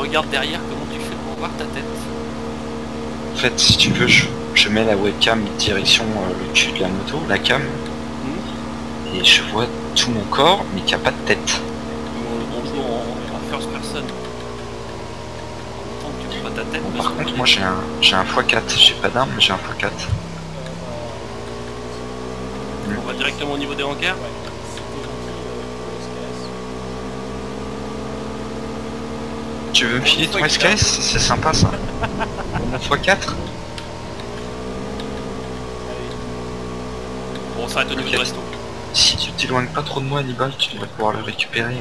regarde derrière comment tu fais pour voir ta tête. En fait, si tu veux, je mets la webcam direction le cul de la moto, la cam, et je vois tout mon corps, mais qu'il n'y a pas de tête. On joue en first person. Tant que tu vois pas ta tête. Bon, par contre, moi j'ai un x4, j'ai pas d'arme, mais j'ai un x4. On va directement au niveau des hangars. Tu veux me filer ton SKS? C'est sympa ça. Mon x4. Bon, on s'arrête au niveau du resto. Si tu t'éloignes pas trop de moi, Hannibal, tu devrais pouvoir le récupérer.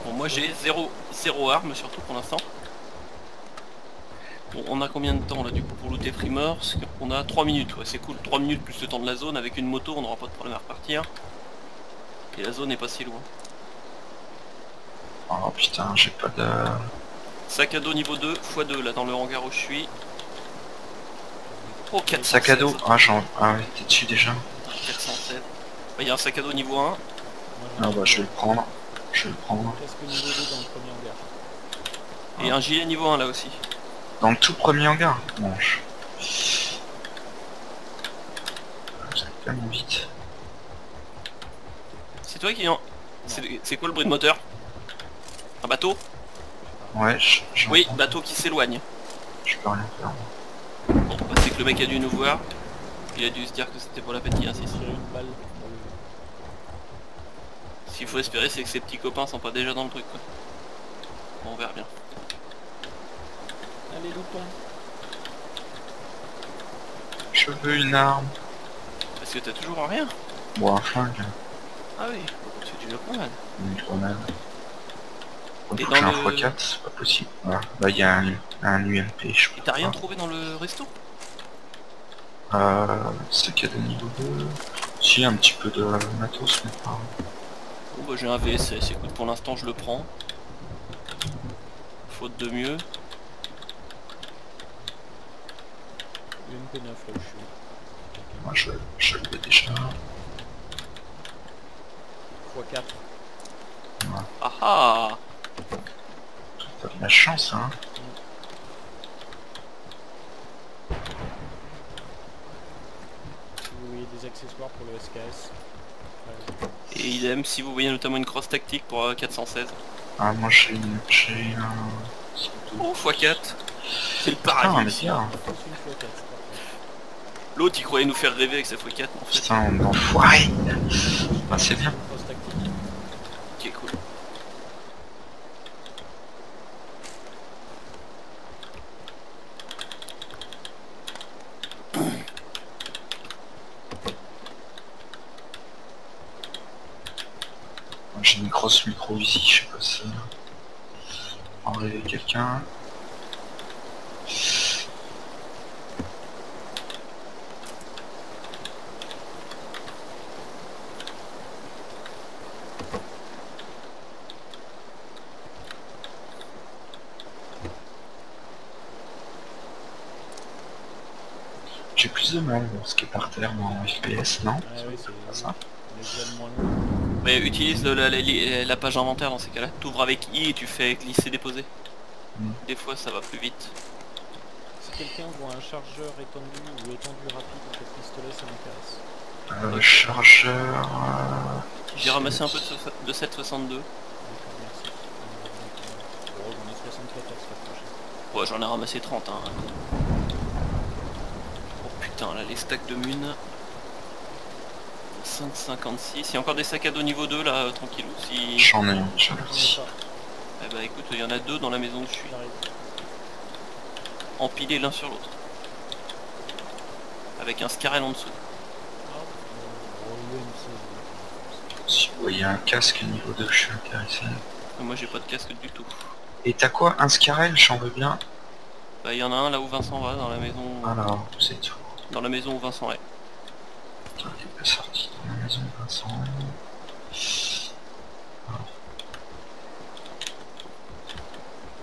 Bon, moi j'ai zéro arme, surtout pour l'instant. Bon, on a combien de temps là du coup pour looter Primorsk? On a 3 minutes, ouais c'est cool, 3 minutes plus le temps de la zone, avec une moto on n'aura pas de problème à repartir. Et la zone n'est pas si loin. Oh putain, j'ai pas de... Sac à dos niveau 2, x2 là dans le hangar où je suis. Oh 416. Sac à dos, ah ouais, t'es dessus déjà. 407. Il y a un sac à dos niveau 1. Ah bah je vais le prendre. Je vais le prendre. Et un gilet niveau 1 là aussi. Dans le tout premier hangar. Bon, j'arrive tellement vite. C'est toi qui en... C'est quoi le bruit de moteur? Un bateau? Ouais, oui, bateau qui s'éloigne. Je peux rien faire. Bon, bah, c'est que le mec a dû nous voir. Il a dû se dire que c'était pour la peine qu'il insiste. Ce qu'il faut espérer, c'est que ses petits copains sont pas déjà dans le truc, quoi. Bon, on verra bien. Allez, loupons. Je veux une arme. Parce que t'as toujours rien. Bon, un flingue. Ah oui, c'est déjà pas mal. Une grenade. Et J'ai dans un le... x4, c'est pas possible. Voilà. Là, il y a un UMP, je crois. Et t'as rien trouvé dans le resto? Sac à dos niveau 2. Si, un petit peu de matos, mais pas... Bon bah j'ai un VSS, écoute pour l'instant je le prends. Faute de mieux. UMP9 là où je suis. Moi je le veux déjà. x4. Voilà. Ah ah. T'as de la chance, hein. Si vous voyez des accessoires pour le SKS. Et idem si vous voyez notamment une crosse tactique pour 416. Ah, moi j'ai un... Oh x4. C'est le Ah, paradis. mais bien. L'autre il croyait nous faire rêver avec sa x4 en fait. Putain, on enfoiré. Ah, c'est bien. Ok cool. J'ai une grosse micro ici, je sais pas si... Enlever quelqu'un. J'ai plus de mal dans ce qui est par terre en FPS, non? Ah oui, c'est pas ça. Mais utilise la page inventaire dans ces cas-là. T'ouvres avec I et tu fais glisser déposer. Des fois ça va plus vite. Si quelqu'un voit un chargeur étendu ou étendu rapide avec le pistolet, ça m'intéresse. Chargeur... J'ai ramassé un peu de 7,62. Merci. Bon, j'en ai 74, ça prochain. Ouais, j'en ai ramassé 30. Hein. Oh putain, là les stacks de mun. 5,56. Il y a encore des sacs à dos niveau 2 là, tranquillou. Si... J'en ai un, déjà, merci. Eh bah écoute, il y en a deux dans la maison où je suis. Empilés l'un sur l'autre. Avec un Scarel en dessous. Si vous voyez un casque niveau 2, je suis intéressé. Moi j'ai pas de casque du tout. Et t'as quoi? Un Scarel? J'en veux bien. Bah il y en a un là où Vincent va, dans la maison... Alors, c'est tout. Dans la maison où Vincent est. Putain, il est pas sorti dans la maison de Vincent.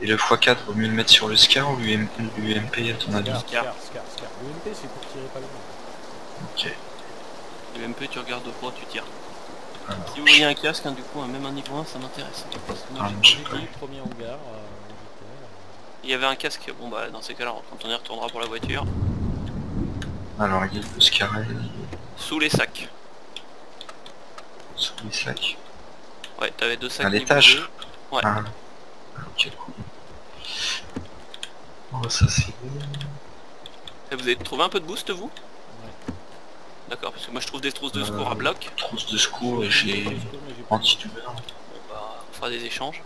Et le x4, vaut mieux le mettre sur le Scar ou l'UMP à ton avis? Scar. L'UMP c'est pour tirer pas loin. Ok. L'UMP tu regardes droit, tu tires. Si vous voyez un casque, hein, du coup, même un niveau 1, ça m'intéresse. J'ai dit premier hangar. Il y avait un casque, bon bah dans ces cas-là, quand on y retournera pour la voiture. Alors il y a le Scarel. Sous les sacs. Sous les sacs. Ouais, t'avais 2 sacs. À l'étage. Ouais. Ah. Ok, cool. Oh, ça c'est bon. Et vous avez trouvé un peu de boost, vous? Ouais. D'accord, parce que moi je trouve des trousses de secours à bloc. Trousses de secours et j'ai anti-tumeur. Bon bah, on fera des échanges.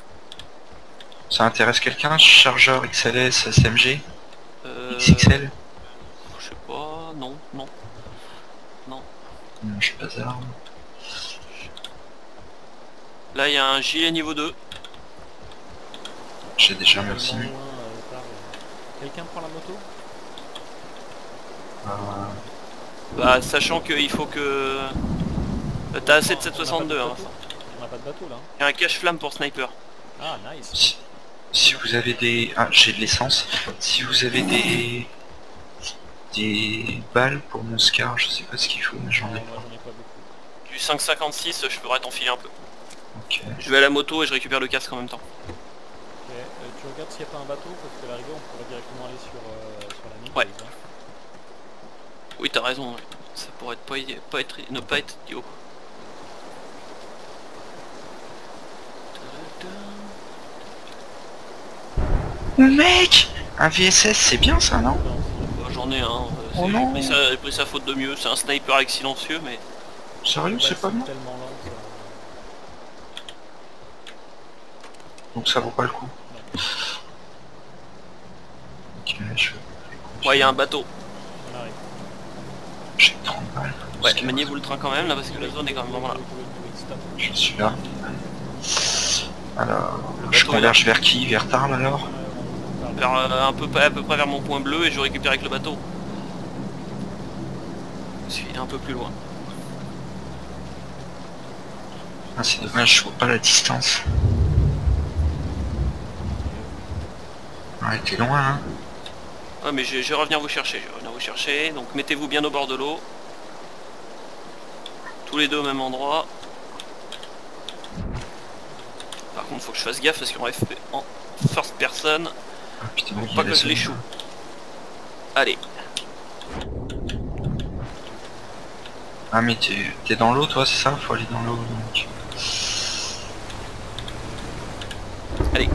Ça intéresse quelqu'un? Chargeur XLS SMG XXL? Je sais pas, non. Non, je suis pas arme. Là il y a un gilet niveau 2. J'ai déjà, merci. Quelqu'un prend la moto? Bah sachant qu'il faut que... T'as assez de 762 hein. On a pas de bateau là. Il y a un cache-flamme pour sniper. Ah nice. Si vous avez des... Ah, j'ai de l'essence. Si vous avez des balles pour mon Scar, je sais pas ce qu'il faut, mais j'en ai pas. Du 5,56, je pourrais t'enfiler un peu. Ok. Je vais à la moto et je récupère le casque en même temps. Ok, tu regardes s'il n'y a pas un bateau, parce que la rigueur on pourrait directement aller sur la mine. Ouais. Oui, t'as raison, ouais. Ça pourrait ne pas être idiot. Oh mec, un VSS c'est bien ça, non? Bah, j'en ai un. Oh non. J'ai pris sa faute de mieux. C'est un sniper avec silencieux, mais... Sérieux, c'est pas bon? Donc ça vaut pas le coup. Ok, ouais, il y a un bateau. J'ai 30 balles. Ouais, maniez-vous le train quand même là parce que la zone est quand même vraiment là. Je suis là. Alors, je converge vers qui? Vers Tarn alors? Vers à peu près vers mon point bleu et je récupère avec le bateau. Je suis un peu plus loin. Ah, c'est dommage, je vois pas la distance. Ouais, t'es loin hein. Ah mais je vais revenir vous chercher, donc mettez-vous bien au bord de l'eau. Tous les deux au même endroit. Par contre faut que je fasse gaffe parce qu'on reste en first person. Ah, putain, pour pas que je l'échoue. Allez. Ah mais t'es dans l'eau toi, c'est ça? Faut aller dans l'eau donc. Allez.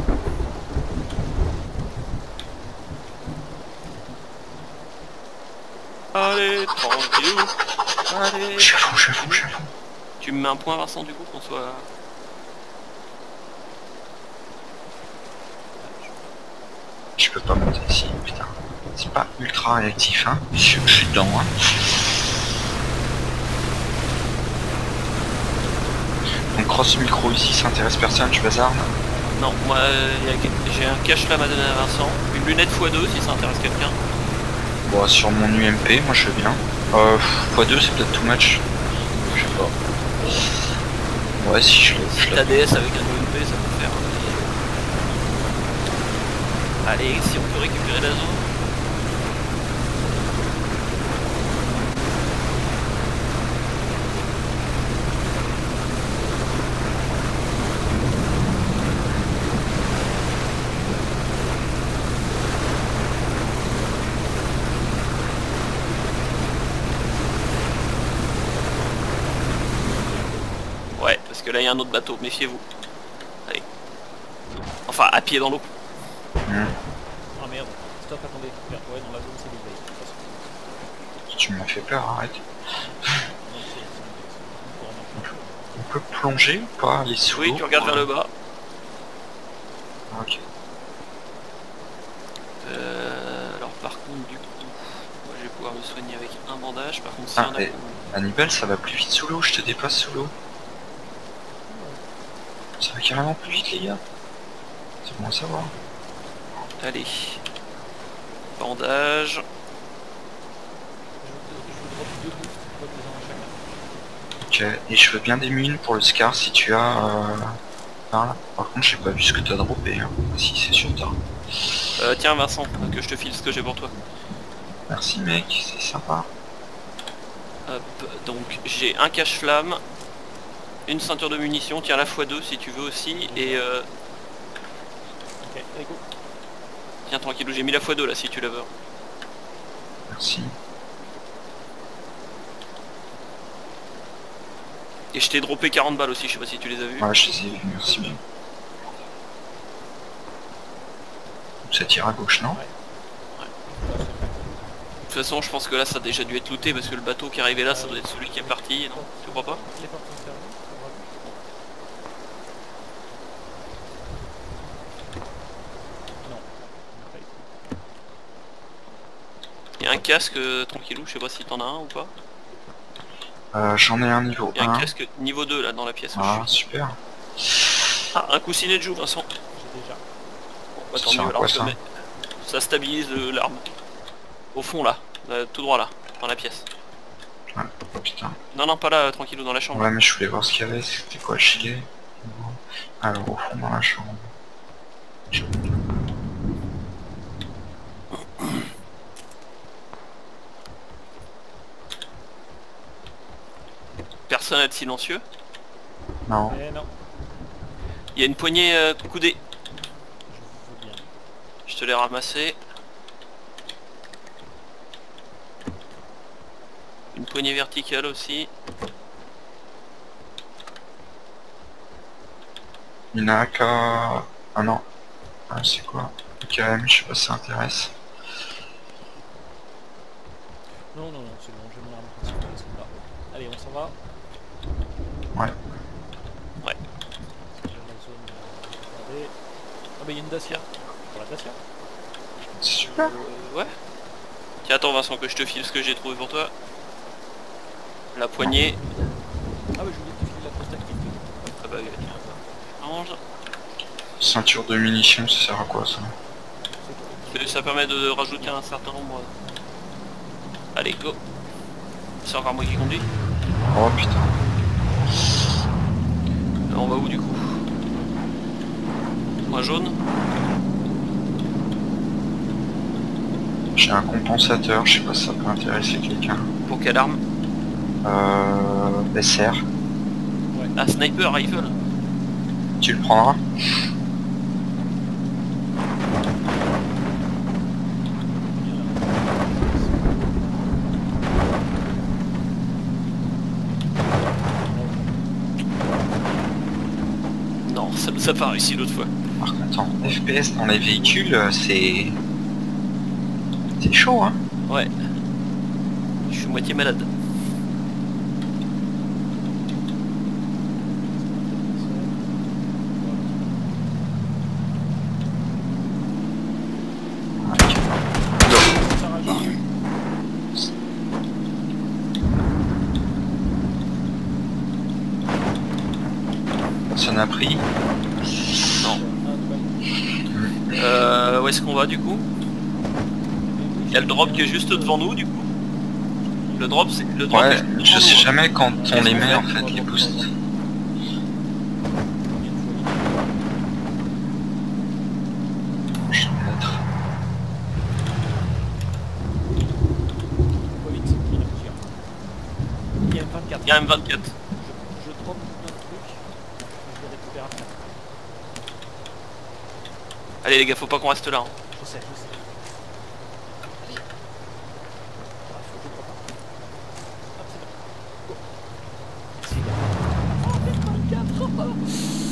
Allez, tranquille. Allez. Je suis à fond. Tu me mets un point Vincent du coup qu'on soit... Je peux pas monter ici, putain. C'est pas ultra réactif hein. Je suis dedans hein. Donc cross micro ici, ça intéresse personne, je bazarde. Non, moi j'ai un cache-flamme à donner à Vincent. Une lunette x2 si ça intéresse quelqu'un. Bon, sur mon UMP, moi je veux bien. x2 c'est peut-être too much. Je sais pas. Ouais, si je l'ai. Si t'as DS avec un UMP, ça peut faire. Allez, si on peut récupérer la zone. Ouais, parce que là il y a un autre bateau, méfiez-vous. Allez. Enfin, à pied dans l'eau. Ah merde, stop, attendez. Ouais, dans la zone c'est l'éveil. Tu m'as fait peur, arrête. On peut plonger ou pas? Aller sous l'eau? Oui, tu regardes vers le bas. Ok. Alors par contre du coup, moi je vais pouvoir me soigner avec un bandage. Par contre si Ah, on a... Hannibal, ça va plus vite sous l'eau, je te dépasse sous l'eau. Ça va carrément plus vite les gars. C'est bon à savoir. Allez. Bandage. Ok, et je veux bien des mines pour le Scar si tu as... Par là. Par contre j'ai pas vu ce que t'as droppé. Hein. Si c'est sur toi. Tiens Vincent, que je te file ce que j'ai pour toi. Merci mec, c'est sympa. Hop, donc j'ai un cache-flamme. une ceinture de munitions, tiens la x2 si tu veux aussi, et Ok, allez go. tiens tranquillou, j'ai mis la x2 là si tu la veux. Merci. Et je t'ai droppé 40 balles aussi, je sais pas si tu les as vues. Ouais, je les ai vus, merci bien. Ça tire à gauche, non? Ouais. De toute façon, je pense que là ça a déjà dû être looté parce que le bateau qui est arrivé là, ça doit être celui qui est parti, non? Tu crois pas? Les portes sont fermées, ça va. Non. Il y a un casque tranquillou, je sais pas si t'en as un ou pas. J'en ai un niveau Il y a un 1. casque niveau 2 là dans la pièce où Ah, je suis. super. Ah, un coussinet de joue Vincent. J'ai déjà. Bon, bah, Ça tant sert à mieux, alors quoi, je le ça? mets. Ça stabilise l'arme. Au fond là, tout droit là, dans la pièce. Ouais, oh, putain. Non non pas là, tranquillou dans la chambre. Ouais, mais je voulais voir ce qu'il y avait, c'était quoi le gilet? Alors, au fond, dans la chambre. Personne n'a de silencieux. Non. Eh non, Il y a une poignée coudée. je veux bien. Je te l'ai ramassé. Une poignée verticale aussi. Il y en a qu'à... Ah non. Ah, c'est quoi? KM, je sais pas si ça intéresse. Non, non, non, c'est bon, j'ai mon arme principale, c'est là. Allez, on s'en va. Ouais. Ouais. J'ai la zone, regardez. Ah bah il y a une Dacia. Voilà, Dacia. Super. Ouais. Tiens, attends Vincent que je te file ce que j'ai trouvé pour toi. La poignée. Ah bah je voulais te filer la prostative. Ah bah tiens. Range. Ceinture de munitions, ça sert à quoi, ça? Ça permet de rajouter un certain nombre. Allez, go. C'est encore moi qui conduis. Oh putain. Là, on va où du coup? Point jaune. J'ai un compensateur, je sais pas si ça peut intéresser quelqu'un. Pour quelle arme? SR. Ah, sniper rifle. Tu le prendras? Non, ça nous a pas réussi l'autre fois. Par contre, en FPS dans les véhicules, c'est... C'est chaud, hein? Ouais. Je suis moitié malade. Ça n'a pris. Non. Où est-ce qu'on va du coup? Il y a le drop qui est juste devant nous du coup. Le drop c'est le drop. Ouais, est devant je nous, sais hein. jamais quand on Qu'est-ce les qu'on met fait en fait, les boosts. Je vais le mettre. Pas vite, il y en a plusieurs. Il y a M24. Il y a un M24. Je drop plein de trucs. Je vais récupérer après. Allez les gars, faut pas qu'on reste là. Hein. Je sais, je sais. Allez. Ah, faut que je drop pas. Hop, c'est bon. Go.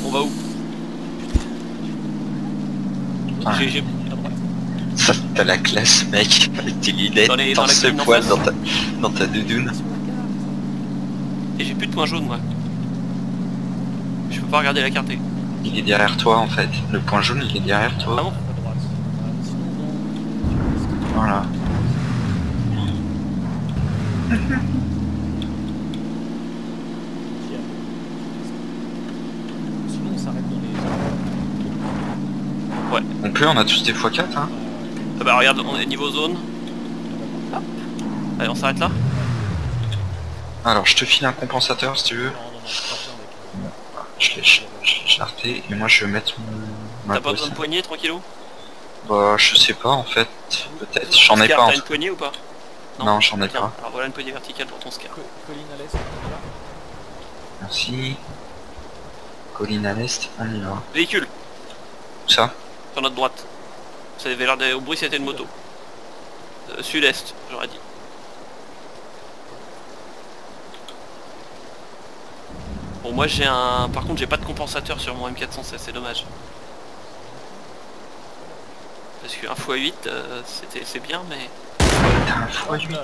On va où? Ouais. J'ai À droite. Ça, t'as la classe, mec, avec tes lunettes, Dans la ce cabine en poil face. dans ta doudoune. Et j'ai plus de point jaune moi. Je peux pas regarder la carte. Il est derrière toi en fait. Le point jaune, il est derrière Ah toi. bon? À droite. Sinon, non. Voilà. Sinon, on s'arrête dans les... On peut, on a tous des x4, hein. Ah bah regarde, on est niveau zone. Hop. Allez, on s'arrête là. Alors, je te file un compensateur si tu veux. Non, non, non, c'est pas bien avec... Je l'ai charté et moi je vais mettre ma T'as pas bosse. besoin de poignée, tranquillou? Bah, je sais pas en fait. Peut-être. J'en ai Scar, pas en t'as fait. une poignée ou pas? Non, j'en ai Tiens, pas. alors voilà une poignée verticale pour ton Scar. Colline à l'est, là. Merci. Colline à l'est, on y va. Véhicule, Où ça? sur notre droite. Ça avait l'air au bruit, c'était une moto. Sud-est, j'aurais dit. Bon, moi j'ai un... Par contre, j'ai pas de compensateur sur mon M416, c'est dommage. Parce qu'un x8, c'est bien, mais... T'as un x8. Ils sont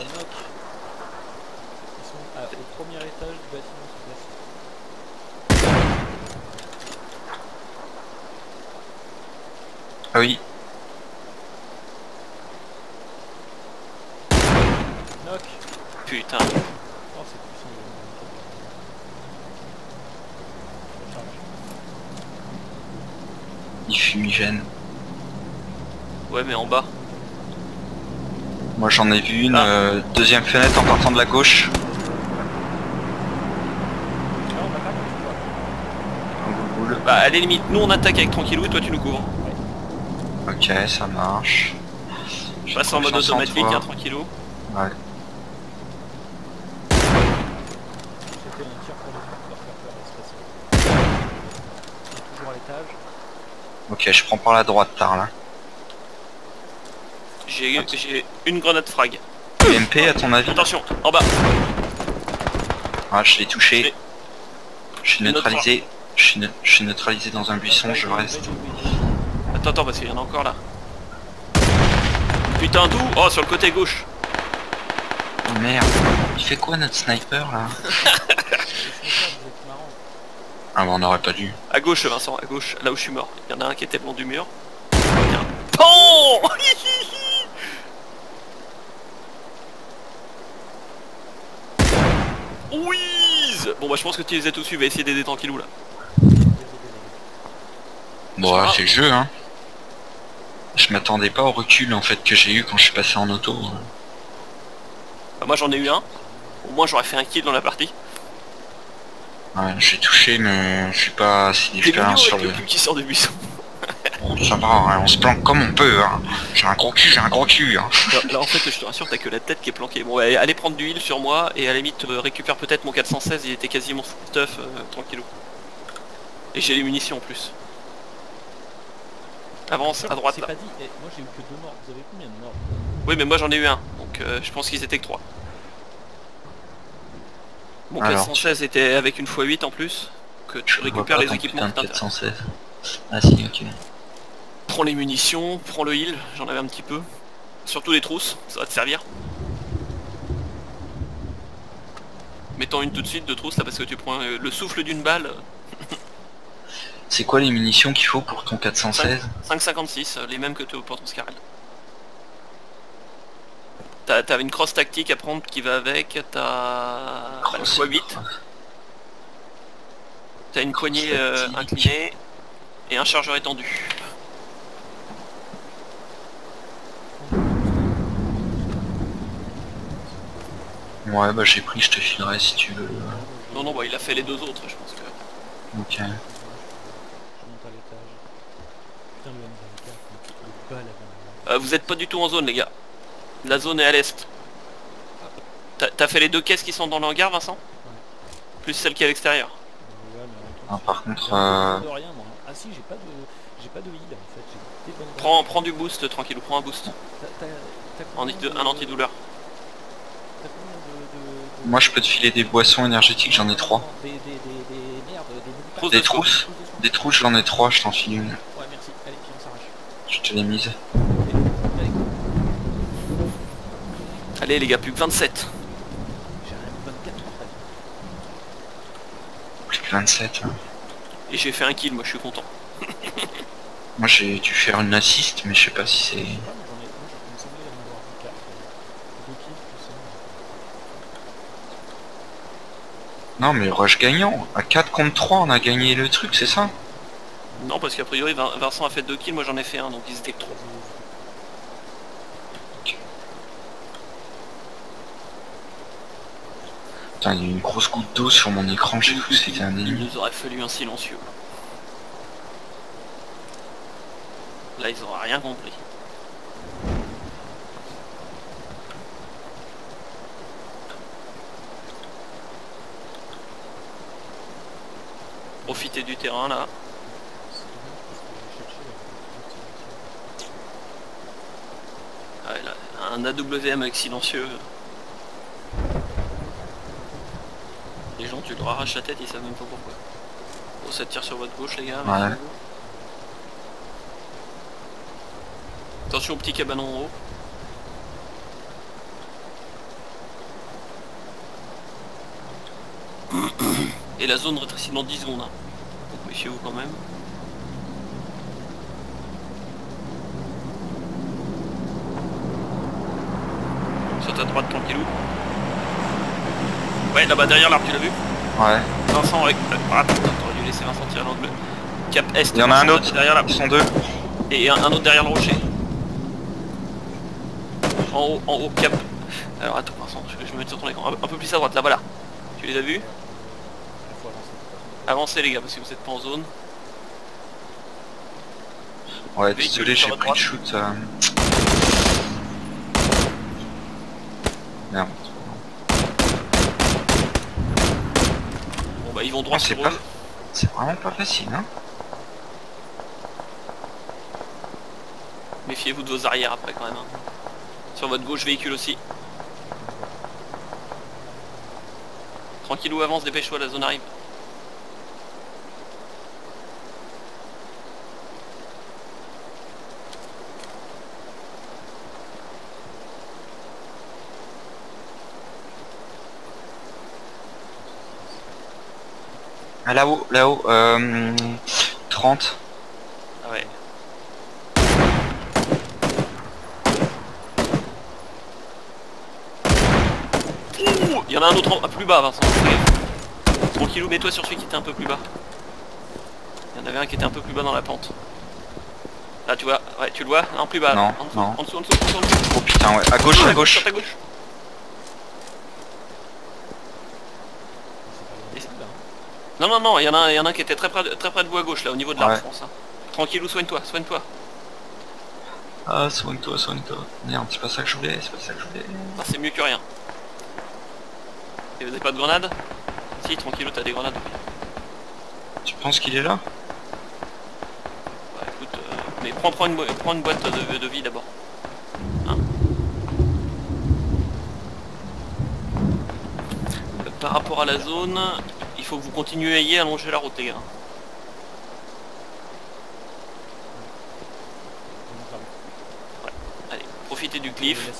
au premier étage du bâtiment sud-est. Ah oui. Knock. Putain. Oh, c'est puissant. Il fumigène. Ouais, mais en bas. Moi j'en ai vu une, deuxième fenêtre en partant de la gauche. Bah, à la limite, nous on attaque avec tranquillou et toi tu nous couvres. Ok, ça marche. Je passe en mode automatique, hein, tranquillou. Ouais. C'était un tir pour leur faire peur, l'espace. Il est toujours à l'étage. Ok, je prends par la droite, tard là. J'ai une grenade frag. UMP à ton avis? Attention, en bas. Ah, je l'ai touché. Je suis Une autre neutralisé. Je suis neutralisé dans un buisson, je reste. Attends, parce qu'il y en a encore là. Putain, d'où? Oh, sur le côté gauche. Oh merde. Il fait quoi notre sniper là? Ah bah on aurait pas dû. À gauche, Vincent, à gauche, là où je suis mort. Il y en a un qui était le long du mur. PAN. Whiz. Bon bah je pense que tu les as tous suivis, va essayer d'aider tranquillou là. Bon ouais, c'est le jeu hein. Je m'attendais pas au recul en fait que j'ai eu quand je suis passé en auto. Bah, moi j'en ai eu un. Au moins j'aurais fait un kill dans la partie. Ouais, j'ai touché mais je suis pas assez d'expérience sur le... qui sort du buisson. Ça va, hein, on se planque comme on peut hein. J'ai un gros cul, hein. Là en fait je te rassure, t'as que la tête qui est planquée. Bon ouais, allez prendre du heal sur moi et à la limite récupère peut-être mon 416, il était quasiment stuff, tranquillou. Et j'ai les munitions en plus. Avance à droite là. Pas dit. Moi j'ai eu que 2 morts, vous avez combien de morts? Oui mais moi j'en ai eu un, donc je pense qu'ils étaient que 3. Mon 416 était avec une x8 en plus, que tu récupères les équipements de 416. Ah si, ok. Prends les munitions, prends le heal, j'en avais un petit peu. Surtout les trousses, ça va te servir. Mettons une tout de suite de trousse là parce que tu prends le souffle d'une balle. C'est quoi les munitions qu'il faut pour ton 416? 5,56, les mêmes que pour ton Scarel. T'as une crosse tactique à prendre qui va avec, t'as le x8. T'as une poignée inclinée et un chargeur étendu. Ouais bah j'ai pris, je te filerai si tu veux. Non bah il a fait les 2 autres je pense que. Ok. Vous êtes pas du tout en zone les gars. La zone est à l'est. T'as fait les 2 caisses qui sont dans le hangar Vincent? Plus celle qui est à l'extérieur. Ah, par contre Ah si j'ai pas de heal en fait. Prends du boost tranquille, prends un boost. Un antidouleur. Moi je peux te filer des boissons énergétiques, j'en ai 3. Des trousses? Des trousses j'en ai 3, je t'en file une. Ouais merci, allez puis on s'arrache. Je te l'ai mise. Allez les gars, plus que 27. J'ai un 24 en fait. Plus que 27. Hein. Et j'ai fait un kill, moi je suis content. Moi j'ai dû faire une assist mais je sais pas si c'est... Non mais rush gagnant, à 4 contre 3 on a gagné le truc, c'est ça? Non parce qu'a priori Vincent a fait 2 kills, moi j'en ai fait un donc ils étaient que 3. Putain il y a eu une grosse goutte d'eau sur mon écran, j'ai cru que c'était un ennemi. Il nous aurait fallu un silencieux. Là ils auraient rien compris. Profitez du terrain là. Ouais, là, un AWM avec silencieux. Les gens, tu leur arraches la tête, ils savent même pas pourquoi. Oh, ça tire sur votre gauche, les gars. Ouais. Attention au petit cabanon en haut. Et la zone rétrécit dans 10 secondes. Hein. Donc méfiez-vous quand même. Saute à droite tranquillou. Ouais, là-bas derrière l'arbre, tu l'as vu? Ouais. Vincent avec... Ah putain, t'aurais dû laisser Vincent tirer l'angle. Cap Est. Il y en a un Vincent, autre. derrière là. Ils sont deux. Et un autre derrière le rocher. En haut, cap. Alors attends, Vincent, je vais me mettre sur ton écran. Un peu plus à droite, là, voilà. Tu les as vus? Avancez les gars, parce que vous êtes pas en zone. Ouais, Véhicule désolé, sur j'ai votre pris le droite. shoot. Merde. Bon bah ils vont droit c'est sur pas... eux. C'est vraiment pas facile, hein. Méfiez-vous de vos arrières après quand même. Hein. Sur votre gauche, véhicule aussi. Tranquillou, avance, dépêche-toi, la zone arrive. Ah, là-haut, 30. Ah ouais. Ouh, il y en a un autre plus bas, Vincent. Tranquillou, mets-toi sur celui qui était un peu plus bas. Il y en avait un qui était un peu plus bas dans la pente. Là tu vois, ouais tu le vois? Non, plus bas. Non, en dessous, non. en dessous, en dessous, en dessous. Oh putain, ouais. À gauche, à gauche. Sur ta gauche. Non, il y en a un qui était très près de vous à gauche là, au niveau de l'arbre, je pense. Hein. Tranquillou, soigne-toi, soigne-toi. Ah, soigne-toi. Merde, c'est pas ça que je voulais, Ah, c'est mieux que rien. Et vous avez pas de grenades? Si, tranquillou, t'as des grenades. Tu penses qu'il est là? Bah écoute, mais prends une boîte de vie d'abord. Hein. Par rapport à la zone, il faut que vous continuiez à allonger la route les gars. Ouais. Allez, profitez du cliff.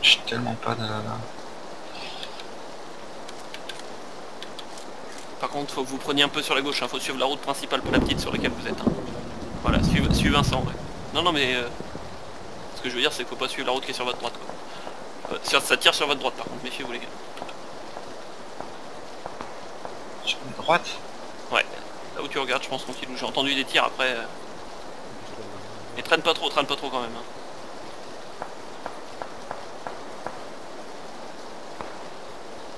J'ai tellement pas de... Par contre, faut que vous preniez un peu sur la gauche, hein. Faut suivre la route principale, pas la petite sur laquelle vous êtes. Hein. Voilà, suivez Vincent, ouais. Non, mais... ce que je veux dire, c'est qu'il faut pas suivre la route qui est sur votre droite, quoi. Ça tire sur votre droite, par contre, méfiez-vous, les gars. Sur la droite? Ouais, là où tu regardes, je pense, tranquille, j'ai entendu des tirs après. Et traîne pas trop quand même. Hein.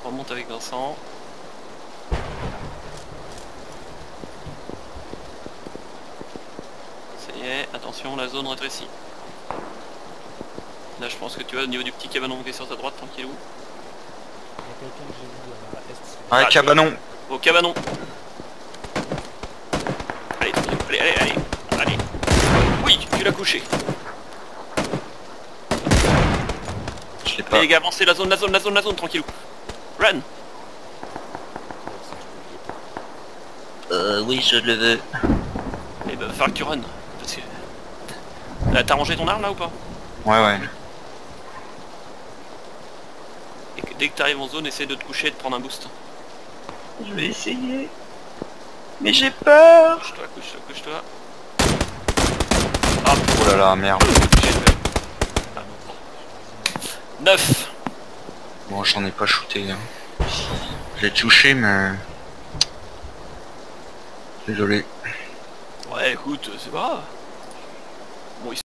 On remonte avec Vincent. Ça y est, attention, la zone rétrécit. Là, je pense que tu vois au niveau du petit cabanon qui est sur ta droite, tranquillou. Il y a quelqu'un que j'ai vu à est. Ouais, Ah, cabanon. Au cabanon. Allez, allez. Oui, tu l'as couché. Je l'ai pas. Allez les gars, avancez la zone, tranquillou. Run. Oui, je le veux. Et bah, va falloir que tu run. Parce que... Là, t'as rangé ton arme là ou pas? Ouais. Et dès que t'arrives en zone, essaie de te coucher et de prendre un boost. Je vais essayer. Mais j'ai peur. Couche-toi. Ah, oh là là, merde. 9. Bon, j'en ai pas shooté. Hein. Je l'ai touché, mais... Désolé. Ouais, écoute, c'est pas grave. Bon,